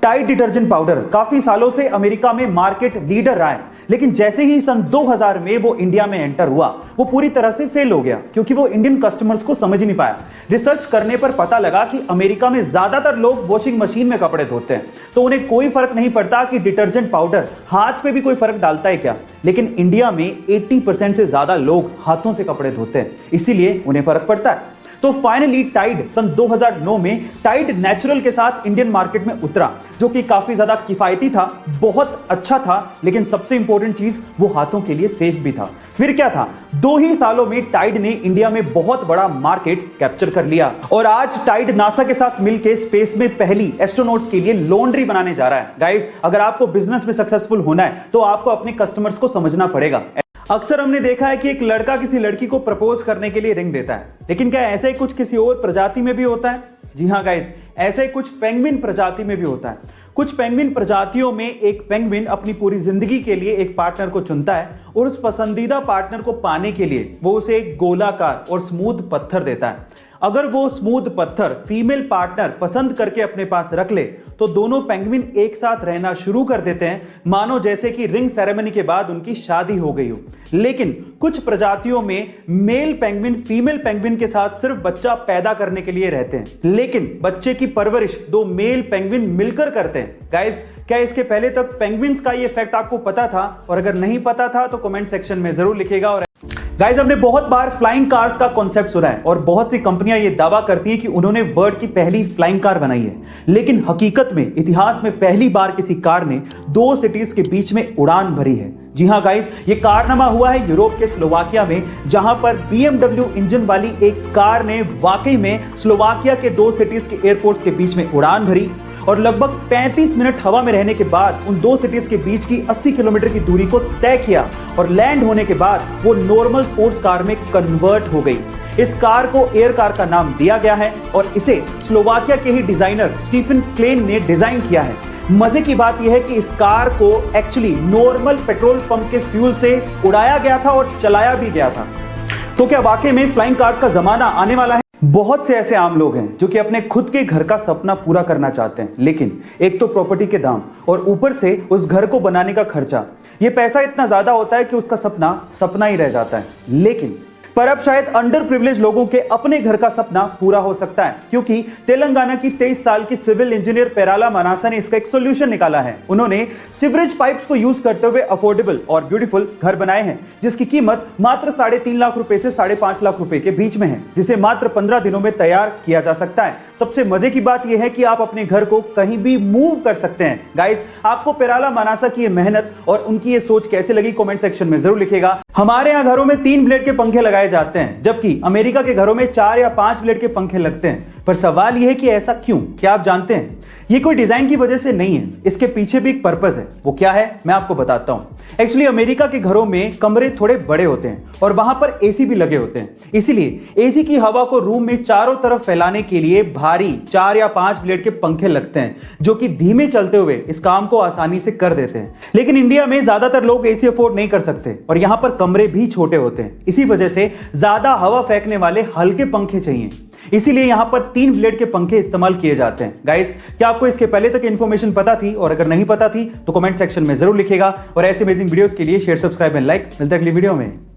Tide detergent powder काफी सालों से अमेरिका में मार्केट लीडर रहा है, लेकिन जैसे ही सन 2000 में वो इंडिया में एंटर हुआ वो पूरी तरह से फेल हो गया क्योंकि वो इंडियन कस्टमर्स को समझ ही नहीं पाया। रिसर्च करने पर पता लगा कि अमेरिका में ज्यादातर लोग वॉशिंग मशीन में कपड़े धोते हैं, तो उन्हें कोई फर्क नहीं पड़ता कि डिटर्जेंट पाउडर हाथ पे भी कोई फर्क डालता है क्या। लेकिन इंडिया में 80% से ज्यादा लोग हाथों से कपड़े धोते हैं, इसीलिए उन्हें फर्क पड़ता है। तो फाइनली टाइड सन 2009 में टाइड नेचुरल के साथ इंडियन मार्केट में उतरा, जो कि काफी ज्यादा किफायती था, बहुत अच्छा था, लेकिन सबसे इंपॉर्टेंट चीज वो हाथों के लिए सेफ भी था। फिर क्या था, 2 ही सालों में टाइड ने इंडिया में बहुत बड़ा मार्केट कैप्चर कर लिया और आज टाइड नासा के साथ मिलकर स्पेस में पहली एस्ट्रोनॉट्स के लिए लॉन्ड्री बनाने जा रहा है। गाइस, अगर आपको बिजनेस में सक्सेसफुल होना है तो आपको अपने कस्टमर्स को समझना पड़ेगा। अक्सर हमने देखा है कि एक लड़का किसी लड़की को प्रपोज करने के लिए रिंग देता है, लेकिन क्या ऐसा ही कुछ किसी और प्रजाति में भी होता है? जी हाँ गाइस, ऐसे ही कुछ पेंगुइन प्रजाति में भी होता है। कुछ पेंगुइन प्रजातियों में एक पेंगुइन अपनी पूरी जिंदगी के लिए एक पार्टनर को चुनता है और उस पसंदीदा पार्टनर को पाने के लिए वो उसे एक गोलाकार और स्मूथ पत्थर देता है। अगर वो स्मूथ पत्थर फीमेल पार्टनर पसंद करके अपने पास रख ले तो दोनों पेंगुइन एक साथ रहना शुरू कर देते हैं, मानो जैसे कि रिंग सेरेमनी के बाद उनकी शादी हो गई हो। लेकिन कुछ प्रजातियों में मेल पेंगुइन फीमेल पेंगुइन के साथ सिर्फ बच्चा पैदा करने के लिए रहते हैं, लेकिन बच्चे की परवरिश 2 मेल पेंगुइन मिलकर करते हैं। गाइस, क्या इसके पहले तक पेंगुइन्स का ये फैक्ट आपको पता था? और अगर नहीं पता था तो कमेंट सेक्शन में जरूर लिखिएगा। और गाइस, हमने बहुत बार फ्लाइंग कार्स का कॉन्सेप्ट सुना है और बहुत सी कंपनियां ये दावा करती है कि उन्होंने वर्ल्ड की पहली फ्लाइंग कार बनाई है, लेकिन हकीकत में इतिहास में पहली बार किसी कार ने 2 सिटीज के बीच में उड़ान भरी है। जी हां गाइस, ये कारनामा हुआ है यूरोप के स्लोवाकिया में, जहां पर BMW इंजन वाली एक कार ने वाकई में स्लोवाकिया के 2 सिटीज के एयरपोर्ट्स के बीच में उड़ान भरी और लगभग 35 मिनट हवा में रहने के बाद उन 2 सिटीज के बीच की 80 किलोमीटर की दूरी को तय किया और लैंड होने के बाद वो नॉर्मल स्पोर्ट्स कार में कन्वर्ट हो गई। इस कार को एयर कार का नाम दिया गया है और इसे स्लोवाकिया के ही डिजाइनर स्टीफन क्लेन ने डिजाइन किया है। मजे की बात यह है कि इस कार को एक्चुअली नॉर्मल पेट्रोल पंप के फ्यूल से उड़ाया गया था और चलाया भी गया था। तो क्या वाकई में फ्लाइंग कार्स का जमाना आने वाला है? बहुत से ऐसे आम लोग हैं जो कि अपने खुद के घर का सपना पूरा करना चाहते हैं, लेकिन एक तो प्रॉपर्टी के दाम और ऊपर से उस घर को बनाने का खर्चा, ये पैसा इतना ज्यादा होता है कि उसका सपना सपना ही रह जाता है। लेकिन पर अब शायद अंडर प्रिविलेज लोगों के अपने घर का सपना पूरा हो सकता है, क्योंकि तेलंगाना की 23 साल की सिविल इंजीनियर पेराला मनासा ने इसका एक सॉल्यूशन निकाला है। उन्होंने सीवरेज पाइप्स को यूज करते हुए अफोर्डेबल और ब्यूटीफुल घर बनाए हैं, जिसकी कीमत मात्र 3.5 लाख रुपए से 5.5 लाख रुपए के बीच में है, जिसे मात्र 15 दिनों में तैयार किया जा सकता है। सबसे मजे की बात यह है कि आप अपने घर को कहीं भी मूव कर सकते हैं। गाइस, आपको पेराला मनासा की मेहनत और उनकी ये सोच कैसे लगी कमेंट सेक्शन में जरूर लिखिएगा। हमारे यहाँ घरों में 3 ब्लेड के पंखे लगाए जाते हैं, जबकि अमेरिका के घरों में 4 या 5 ब्लेड के पंखे लगते हैं। पर सवाल यह है कि ऐसा क्यों? क्या आप जानते हैं? ये कोई डिजाइन की वजह से नहीं है, इसके पीछे भी एक पर्पस है। वो क्या है, मैं आपको बताता हूं। एक्चुअली अमेरिका के घरों में कमरे थोड़े बड़े होते हैं और वहां पर एसी भी लगे होते हैं, इसीलिए एसी की हवा को रूम में चारों तरफ फैलाने के लिए भारी 4 या 5 ब्लेड के पंखे लगते हैं, जो कि धीमे चलते हुए इस काम को आसानी से कर देते हैं। लेकिन इंडिया में ज्यादातर लोग एसी अफोर्ड नहीं कर सकते और यहां पर कमरे भी छोटे होते हैं, इसी वजह से ज्यादा हवा फेंकने वाले हल्के पंखे चाहिए, इसीलिए यहां पर 3 ब्लेड के पंखे इस्तेमाल किए जाते हैं। गाइस, क्या आपको इसके पहले तक इंफॉर्मेशन पता थी? और अगर नहीं पता थी तो कमेंट सेक्शन में जरूर लिखिएगा। और ऐसे अमेजिंग वीडियोस के लिए शेयर, सब्सक्राइब एंड लाइक। मिलते हैं अगली वीडियो में।